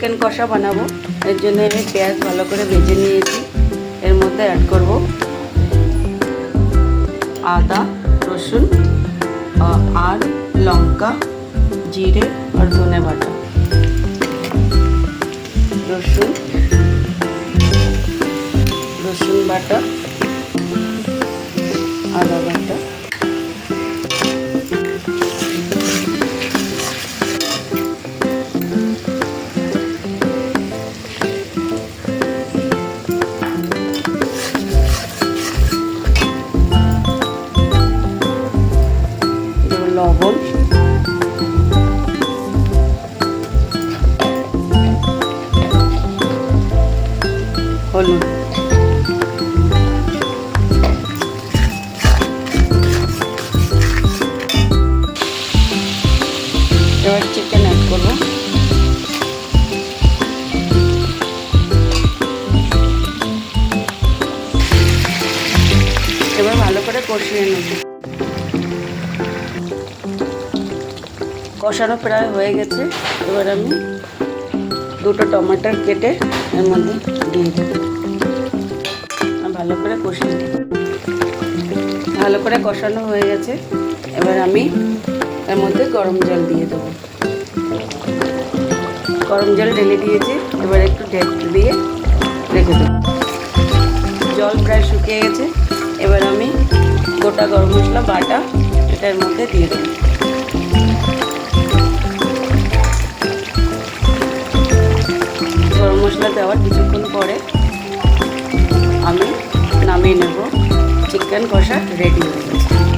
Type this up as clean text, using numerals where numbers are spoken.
Chicken কষা বানাবো। এর জন্য আমি পেঁয়াজ ভালো করে ভেজে নিয়েছি। এর মধ্যে অ্যাড করব আদা, রসুন আর লঙ্কা, জিরে আর ধনে বাটা। রসুন বাটা, আদা বাটা, লবণ, হলুদ। এবার চিকেন অ্যাড করব। এবার ভালো করে কষিয়ে নেব। কষানো প্রায় হয়ে গেছে। এবার আমি দুটো টমেটো কেটে এর মধ্যে দিয়ে দেব। ভালো করে কষিয়ে নেব। ভালো করে কষানো হয়ে গেছে। এবার আমি এর মধ্যে গরম জল দিয়ে দেবো। গরম জল ঢেলে দিয়েছি। এবার একটু ঢেকে দিয়ে রেখে দেবো। জল প্রায় শুকিয়ে গেছে। এবার আমি গোটা গরম মশলা বাটা এটার মধ্যে দিয়ে দেবো। গরম মশলা দেওয়ার কিছুক্ষণ পরে আমি নামিয়ে নেব। চিকেন কষা রেডি হয়ে গেছে।